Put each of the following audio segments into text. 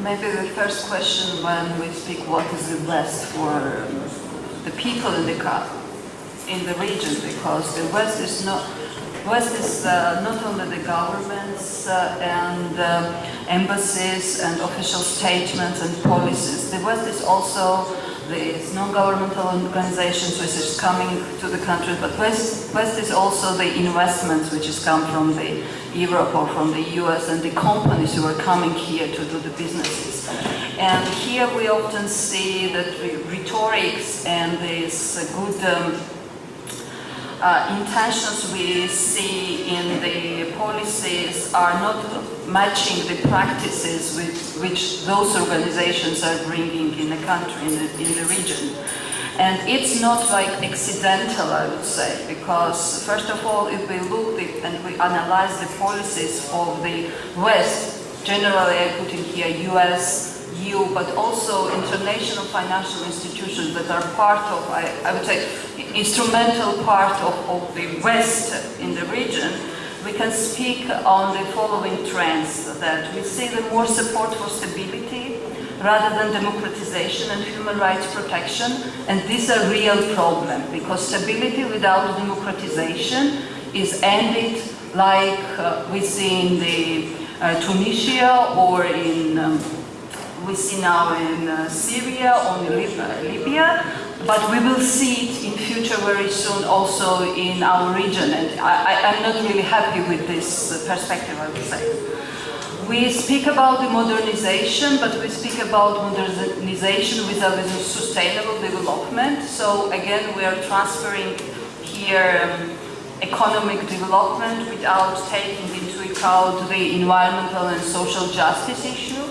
maybe the first question when we speak what is the West for the people in the region, because the West is not only the governments and embassies and official statements and policies. The West is also the non-governmental organizations which is coming to the country, but West is also the investments which is come from the Europe or from the US and the companies who are coming here to do the businesses. And here we often see that rhetorics and these good intentions we see in the policies are not matching the practices which those organizations are bringing in the country, in the region. And it's not like accidental, I would say, because first of all, if we look and we analyze the policies of the West, generally I put in here US, EU, but also international financial institutions that are part of, I would say, instrumental part of the West in the region, we can speak on the following trends, that we see the more support for stability rather than democratization and human rights protection, and this is a real problem, because stability without democratization is ended like we see in the Tunisia or in we see now in Syria or in Libya, but we will see it in future very soon also in our region, and I'm not really happy with this perspective, I would say. We speak about the modernization, but we speak about modernization without sustainable development. So again, we are transferring here economic development without taking into account the environmental and social justice issue.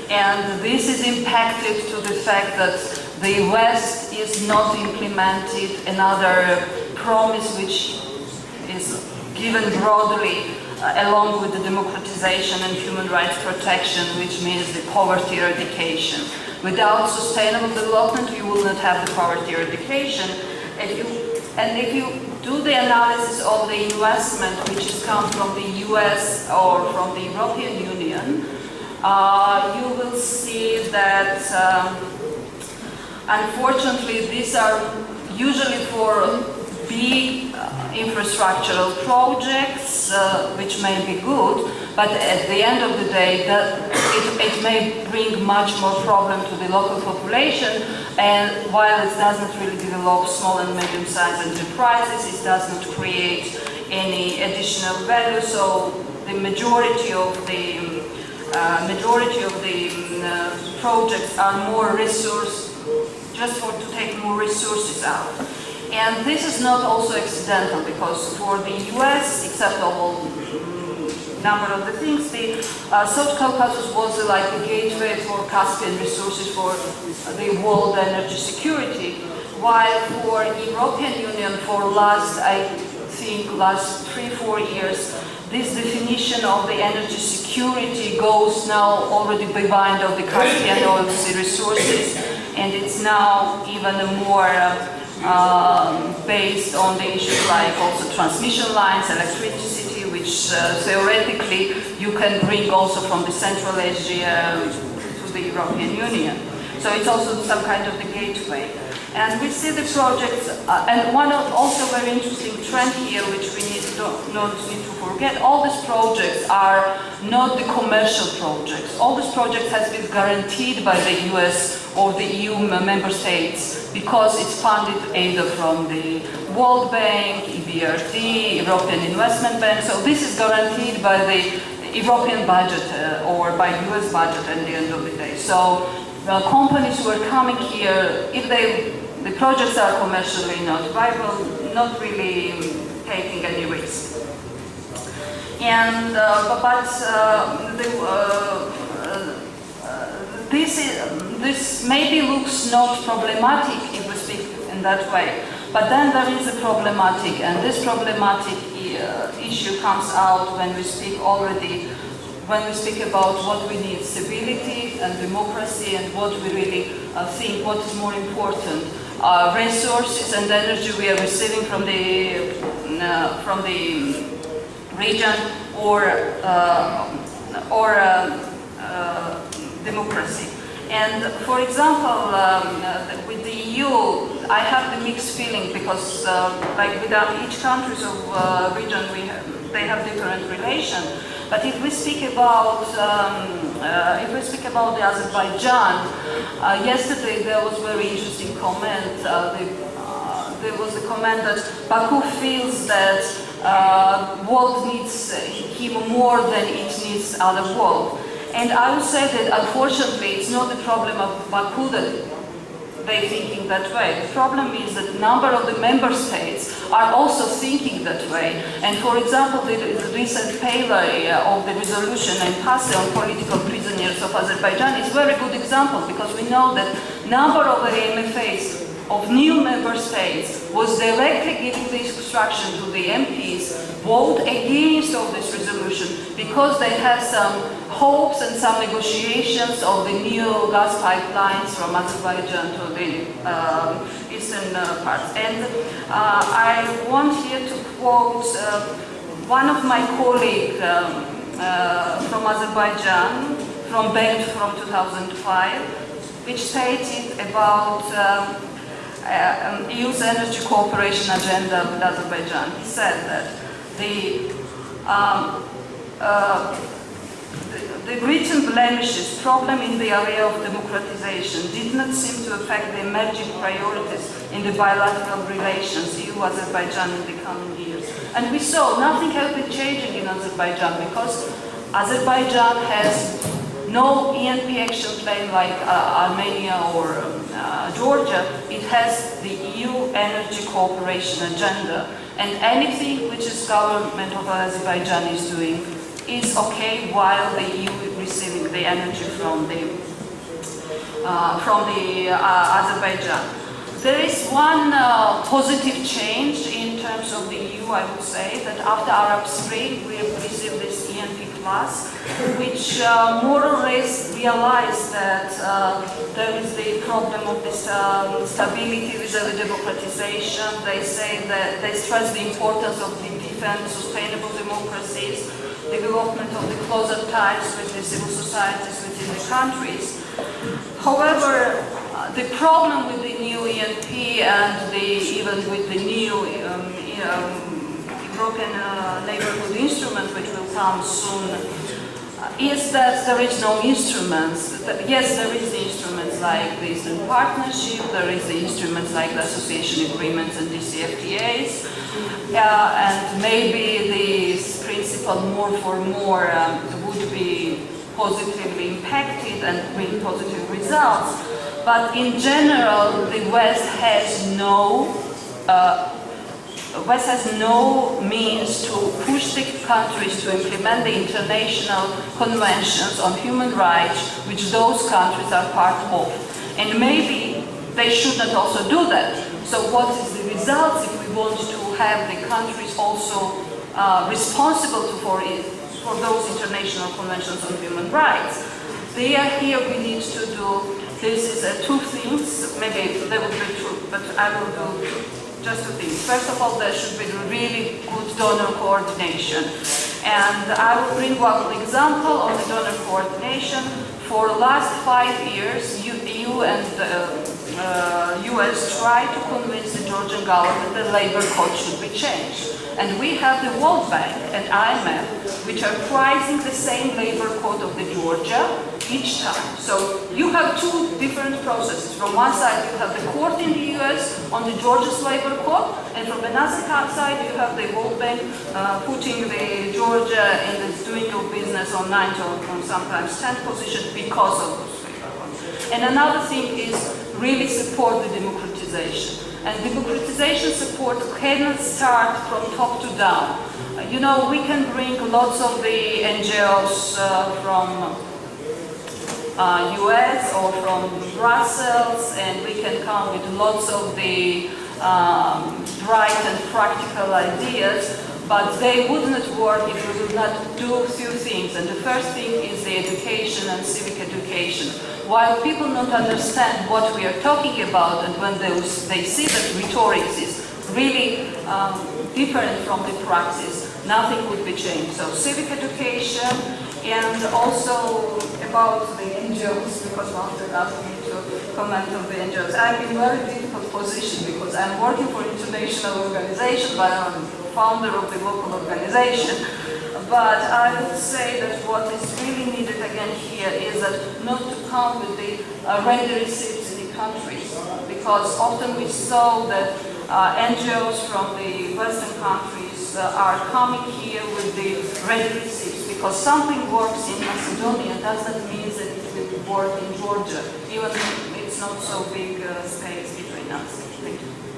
And this is impacted to the fact that the West is not implemented another promise which is given broadly along with the democratization and human rights protection, which means the poverty eradication. Without sustainable development, you will not have the poverty eradication. And if you do the analysis of the investment which has come from the US or from the European Union, you will see that unfortunately these are usually for big infrastructural projects, which may be good, but at the end of the day it may bring much more problem to the local population, and while it doesn't really develop small and medium-sized enterprises, it does not create any additional value, so the majority of the projects are more just to take more resources out. And this is not also accidental, because for the US, except of number of the things, the South Caucasus was like a gateway for Caspian resources for the world energy security, while for European Union for last 3-4 years, this definition of the energy security goes now already beyond of the Caspian oil resources, and it's now even more based on the issues like also transmission lines, electricity, which theoretically you can bring also from the Central Asia to the European Union. So it's also some kind of the gateway. And we see the projects, and one also very interesting trend here, which we not need to forget, all these projects are not the commercial projects. All these projects has been guaranteed by the US or the EU member states, because it's funded either from the World Bank, EBRD, European Investment Bank. So this is guaranteed by the European budget or by US budget at the end of the day. So companies who are coming here, if the projects are commercially not viable, not really taking any risk. And this maybe looks not problematic if we speak in that way, but then there is a problematic, and this problematic issue comes out when we speak about what we need, stability and democracy, and what we really think what is more important. Resources and energy we are receiving from the region, or democracy. And for example, with the EU, I have the mixed feeling because, like with each countries of region, they have different relations. But if we speak about the Azerbaijan, yesterday there was very interesting comment. There was a comment that Baku feels that world needs him more than it needs other world. And I would say that unfortunately it's not the problem of Baku that they're thinking that way. The problem is that a number of the member states are also thinking that way. And for example, the recent failure of the resolution and pass on political prisoners of Azerbaijan is a very good example, because we know that number of the MFAs of new member states was directly giving the instruction to the MPs vote against of this resolution because they had some hopes and some negotiations of the new gas pipelines from Azerbaijan to the eastern parts. And I want here to quote one of my colleagues from Azerbaijan, from Bent from 2005, which stated about EU's energy cooperation agenda with Azerbaijan. He said that the written blemishes, problem in the area of democratization, did not seem to affect the emerging priorities in the bilateral relations EU-Azerbaijan in the coming years. And we saw nothing has been changing in Azerbaijan because Azerbaijan has no ENP action plan like Armenia or Georgia. It has the EU energy cooperation agenda, and anything which the government of Azerbaijan is doing is okay while the EU is receiving the energy from the Azerbaijan. There is one positive change in terms of the EU, I would say, that after Arab Spring we have received this ENP Plus, which more or less realized that there is the problem of this stability with the democratization. They say that they stress the importance of the defense, sustainable democracies, development of the closer ties with the civil societies within the countries. However, the problem with the new ENP and even with the new European neighborhood instrument, which will come soon, is that there is no instruments. Yes, there is the instruments like the Eastern Partnership, there is the instruments like the association agreements and DCFTAs, and maybe this principle more for more would be positively impacted and bring positive results. But in general, the West has no means to push the countries to implement the international conventions on human rights, which those countries are part of. And maybe they should not also do that. So what is the results if we want to have the countries also responsible for those international conventions on human rights? Here we need to do, this is two things, maybe they will be true, but I will do just two things. First of all, there should be really good donor coordination. And I will bring one example on the donor coordination. For the last 5 years, EU and US tried to convince the Georgian government that labor code should be changed. And we have the World Bank and IMF, which are pricing the same labor code of the Georgia each time. So you have two different processes. From one side, you have the court in the US on the Georgia's labor code, and from another side, you have the World Bank putting the Georgia in the doing of business on 9th or sometimes 10th position because of those labor codes. And another thing is really support the democratization. And democratization support cannot start from top to down. You know, we can bring lots of the NGOs from US or from Brussels, and we can come with lots of the bright and practical ideas, but they would not work if we would not do few things. And the first thing is the education and civic education. While people don't understand what we are talking about, and when they see that rhetoric is really different from the praxis, nothing would be changed. So civic education, and also about the NGOs, because one could ask me to comment on the NGOs. I'm in a very difficult position because I'm working for an international organization, but I'm founder of the local organization. But I would say that what is really needed again here is that not to come with the ready receipts in the countries, because often we saw that NGOs from the Western countries are coming here with the ready receipts, because something works in Macedonia doesn't mean that it will work in Georgia, even if it's not so big space between us. Thank you.